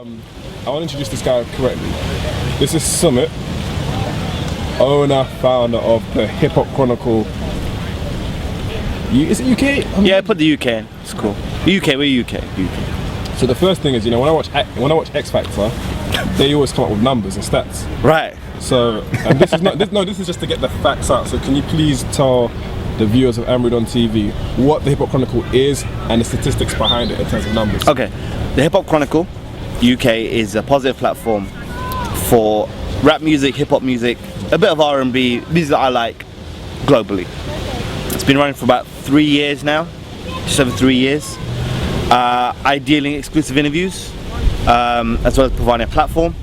I want to introduce this guy correctly. This is Sumit, owner, founder of the Hip Hop Chronicle. Is it UK? Yeah, put the UK in. It's cool. UK, we're UK. So the first thing is, you know, when I watch X Factor, they always come up with numbers and stats. Right. So, and this is not this is just to get the facts out. So can you please tell the viewers of Amarudontv what the Hip Hop Chronicle is and the statistics behind it in terms of numbers? Okay, the Hip Hop Chronicle UK is a positive platform for rap music, hip hop music, a bit of R&B, music that I like globally. It's been running for about 3 years now, just over 3 years. I deal in exclusive interviews, as well as providing a platform.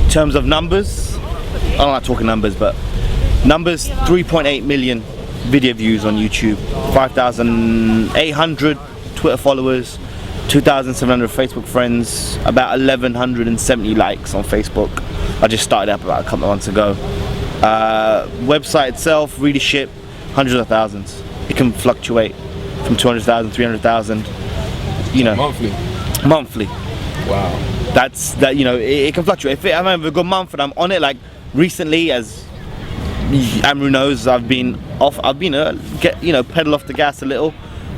In terms of numbers, I don't like talking numbers, but numbers: 3.8 million video views on YouTube, 5,800 Twitter followers, 2,700 Facebook friends, about 1,170 likes on Facebook. I just started up about a couple of months ago. Website itself, readership, hundreds of thousands. It can fluctuate from 200,000, 300,000. You know, monthly. Wow. That, you know, it can fluctuate. If I'm having a good month and I'm on it, like recently, as Amaru knows, I've been pedal off the gas a little.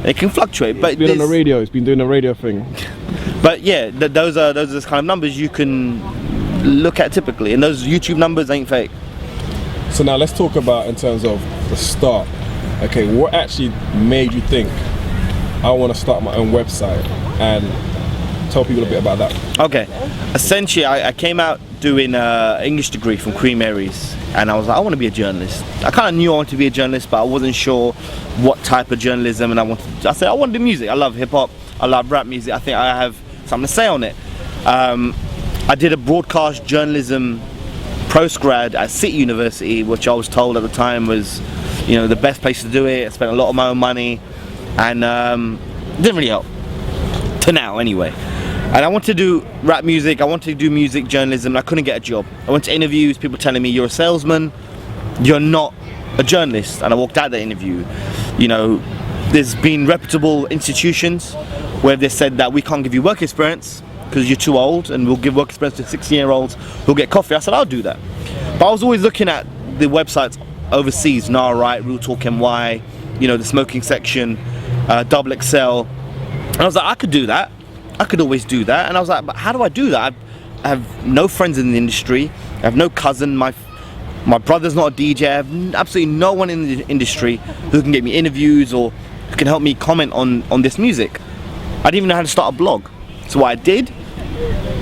It can fluctuate, but it's been on the radio. It's been doing a radio thing. But yeah, those are the kind of numbers you can look at typically, and those YouTube numbers ain't fake. So now let's talk about in terms of the start. Okay, what actually made you think I want to start my own website, and tell people a bit about that? Okay, essentially I came out doing an English degree from Queen Mary's, and I was like, I want to be a journalist. I kind of knew I wanted to be a journalist, but I wasn't sure what type of journalism, and I said I want to do music. I love hip hop, I love rap music, I think I have something to say on it. I did a broadcast journalism postgrad at City University, which I was told at the time was, you know, the best place to do it. I spent a lot of my own money, and it didn't really help, to now anyway. And I wanted to do rap music, I wanted to do music journalism, and I couldn't get a job. I went to interviews, people telling me, you're a salesman, you're not a journalist. And I walked out of the interview. You know, there's been reputable institutions where they said that we can't give you work experience because you're too old, and we'll give work experience to 16-year-olds who'll get coffee. I said, I'll do that. But I was always looking at the websites overseas, Nah Right, Real Talk NY, you know, the smoking section, Double XL. And I was like, I could do that. I could always do that. And I was like, but how do I do that? I have no friends in the industry. I have no cousin. My brother's not a DJ. I have absolutely no one in the industry who can get me interviews or who can help me comment on this music. I didn't even know how to start a blog. So what I did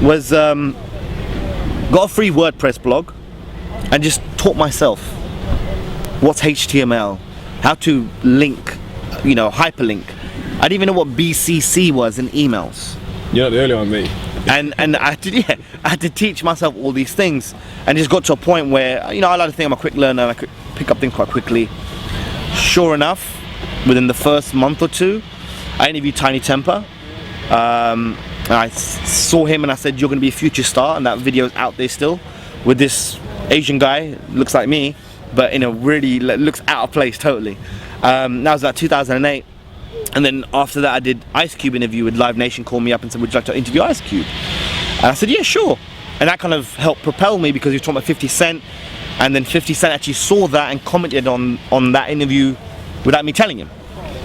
was got a free WordPress blog and just taught myself what's HTML, how to link, you know, hyperlink. I didn't even know what BCC was in emails. You're not the only one, mate. And I had to teach myself all these things, and it just got to a point where, you know, I like to think I'm a quick learner and I could pick up things quite quickly. Sure enough, within the first month or two, I interviewed Tiny Temper. I saw him and I said, you're going to be a future star, and that video is out there still with this Asian guy, looks like me, but in a really, looks out of place totally. That was like 2008. And then after that I did Ice Cube interview with Live Nation, called me up and said, would you like to interview Ice Cube? And I said, yeah, sure. And that kind of helped propel me because he was talking about 50 Cent, and then 50 Cent actually saw that and commented on that interview without me telling him.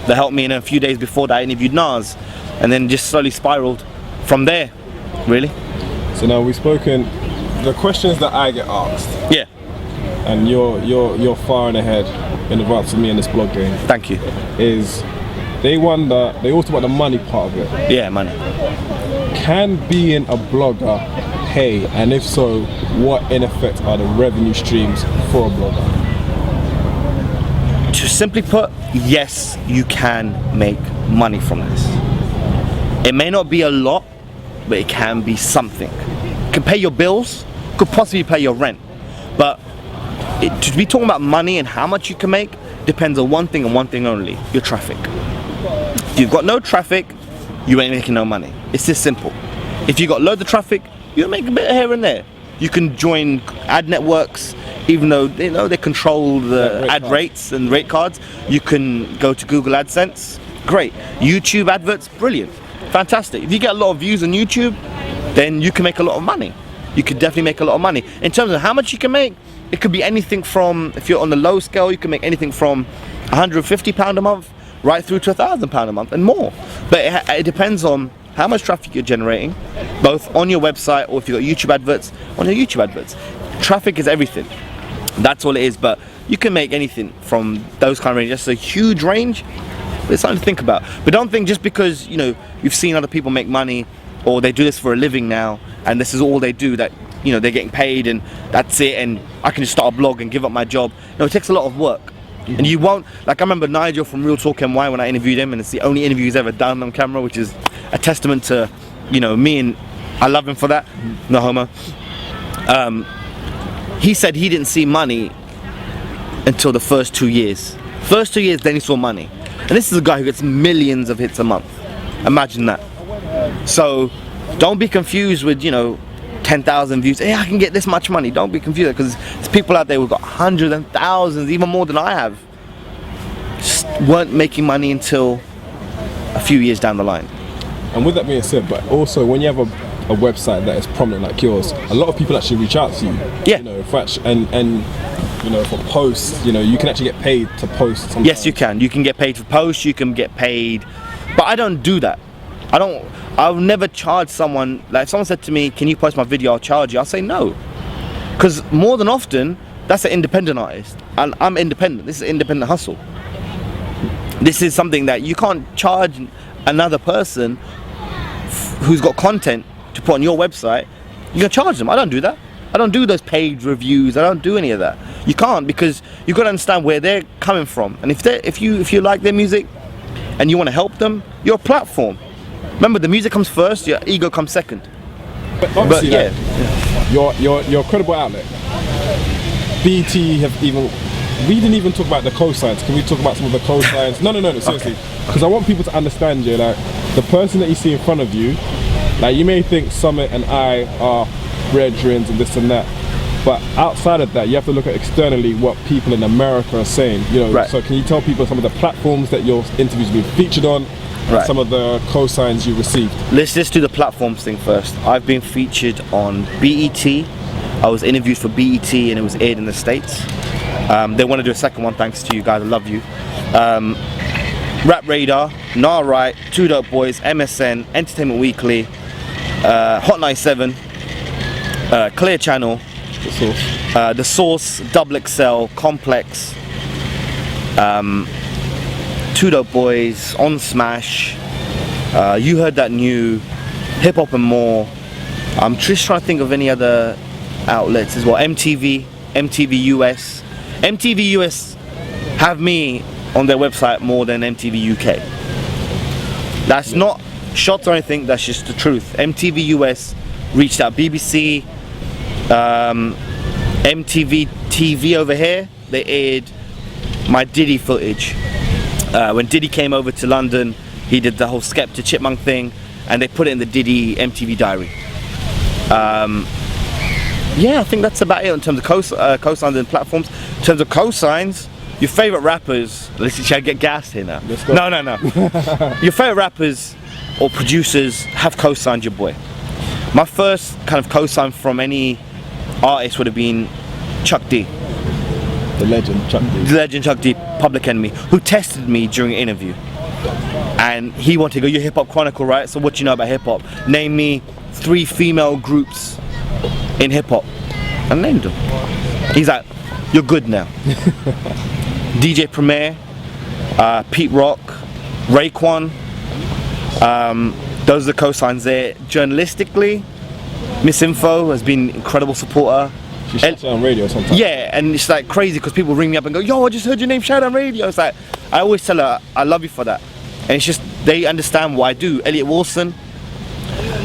That helped me. In a few days before that I interviewed Nas, and then just slowly spiraled from there, really. So now we've spoken, the questions that I get asked. Yeah. And you're far and ahead in advance of me in this blog game. Thank you. Is they wonder, they also about the money part of it. Yeah, money. Can being a blogger pay, and if so, what in effect are the revenue streams for a blogger? To simply put, yes, you can make money from this. It may not be a lot, but it can be something. It can pay your bills, could possibly pay your rent. But to be talking about money and how much you can make depends on one thing and one thing only: your traffic. If you've got no traffic, you ain't making no money. It's this simple. If you got loads of traffic, you'll make a bit here and there. You can join ad networks, even though they control the ad rates and rate cards. You can go to Google AdSense, great. YouTube adverts, brilliant, fantastic. If you get a lot of views on YouTube, then you can make a lot of money. You could definitely make a lot of money. In terms of how much you can make, it could be anything from, if you're on the low scale, you can make anything from £150 a month right through to £1,000 a month and more. But it depends on how much traffic you're generating, both on your website or if you've got YouTube adverts, on your YouTube adverts. Traffic is everything. That's all it is. But you can make anything from those kind of ranges. That's a huge range. But it's something to think about. But don't think just because, you know, you've seen other people make money or they do this for a living now and this is all they do, that, you know, they're getting paid and that's it and I can just start a blog and give up my job. No, it takes a lot of work. And you won't, like I remember Nigel from Real Talk NY when I interviewed him, and it's the only interview he's ever done on camera, which is a testament to, you know, me, and I love him for that, no homo. He said he didn't see money until the first 2 years. First 2 years, then he saw money. And this is a guy who gets millions of hits a month. Imagine that. So don't be confused with, you know, 10,000 views. Hey, I can get this much money. Don't be confused, because there's people out there who've got hundreds and thousands, even more than I have, just weren't making money until a few years down the line. And with that being said, but also when you have a website that is prominent like yours, a lot of people actually reach out to you. Yeah. You know, and you know, for posts, you know, you can actually get paid to post sometimes. Yes, you can. You can get paid for posts. You can get paid, but I don't do that. I'll never charge someone. Like if someone said to me, "Can you post my video? I'll charge you." I'll say no, because more than often, that's an independent artist, and I'm independent. This is independent hustle. This is something that you can't charge another person who's got content to put on your website. You can charge them. I don't do that. I don't do those paid reviews. I don't do any of that. You can't, because you've got to understand where they're coming from. And if you like their music and you want to help them, you're a platform. Remember, the music comes first, your ego comes second. But obviously, but, yeah, you're a credible outlet. BT have even, we didn't even talk about the cosigns. Can we talk about some of the cosigns? No, seriously. Because I want people to understand, you, like, the person that you see in front of you, like, you may think Sumit and I are brethren and this and that, but outside of that, you have to look at externally what people in America are saying, you know. Right. So can you tell people some of the platforms that your interviews have been featured on? Right. Some of the cosigns you received. Let's just do the platforms thing first. I've been featured on BET. I was interviewed for BET and it was aired in the States. They want to do a second one, thanks to you guys, I love you. Rap Radar, Nah Right, Two Dope Boys, MSN, Entertainment Weekly, Hot 97, Clear Channel, The Source, Double XL, Complex, Two Dope Boys, On Smash, You Heard That New, Hip Hop and More. I'm just trying to think of any other outlets as well. MTV US. MTV US have me on their website more than MTV UK. That's not shots or anything, that's just the truth. MTV US reached out. BBC, MTV TV over here, they aired my Diddy footage. When Diddy came over to London, he did the whole Skepta Chipmunk thing, and they put it in the Diddy MTV diary. Yeah, I think that's about it in terms of cosigns and platforms. In terms of cosigns, your favorite rappers, should I get gassed here now? Let's go. No. Your favorite rappers or producers have cosigned your boy. My first kind of cosign from any artist would have been Chuck D. The legend Chuck D. The legend Chuck D, Public Enemy, who tested me during an interview. And he wanted to go, you're Hip Hop Chronicle, right? So what do you know about hip hop? Name me 3 female groups in hip hop. I named them. He's like, you're good now. DJ Premier, Pete Rock, Raekwon. Those are the cosigns there. Journalistically, Miss Info has been an incredible supporter. She shouts out on radio sometimes. Yeah, and it's like crazy because people ring me up and go, yo, I just heard your name shout out on radio. It's like, I always tell her, I love you for that. And it's just, they understand what I do. Elliot Wilson,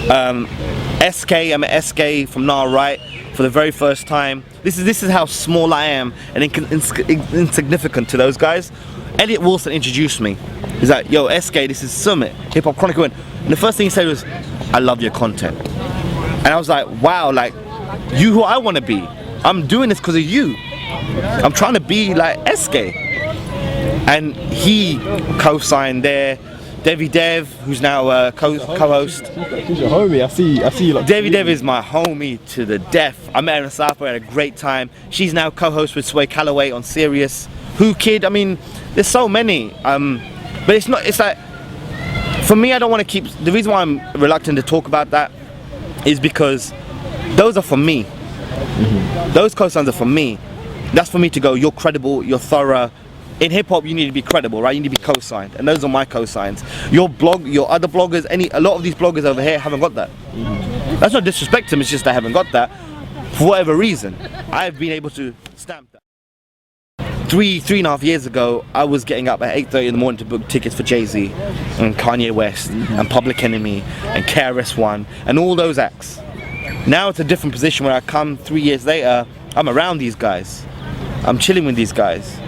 SK, I met SK from Nah Right for the very first time. This is how small I am and insignificant to those guys. Elliot Wilson introduced me. He's like, yo, SK, this is Sumit, Hip Hop Chronicle. And the first thing he said was, I love your content. And I was like, wow, like, you who I want to be. I'm doing this because of you. I'm trying to be like SK. And he co-signed there. Devi Dev, who's now co-host. He's your homie. I see you like. Devi Dev is my homie to the death. I met her in South, we had a great time. She's now co-host with Sway Calloway on Sirius. Who Kid? I mean, there's so many. But it's not. It's like, for me, I don't want to keep. The reason why I'm reluctant to talk about that is because those are for me. Those cosigns are for me. That's for me to go, you're credible, you're thorough. In hip hop, you need to be credible, right? You need to be co-signed, and those are my cosigns. Your blog, your other bloggers, a lot of these bloggers over here haven't got that. That's not disrespect to them, it's just they haven't got that. For whatever reason, I've been able to stamp that. Three and a half years ago, I was getting up at 8:30 in the morning to book tickets for Jay-Z and Kanye West and Public Enemy and KRS-One and all those acts. Now it's a different position where I come 3 years later, I'm around these guys. I'm chilling with these guys.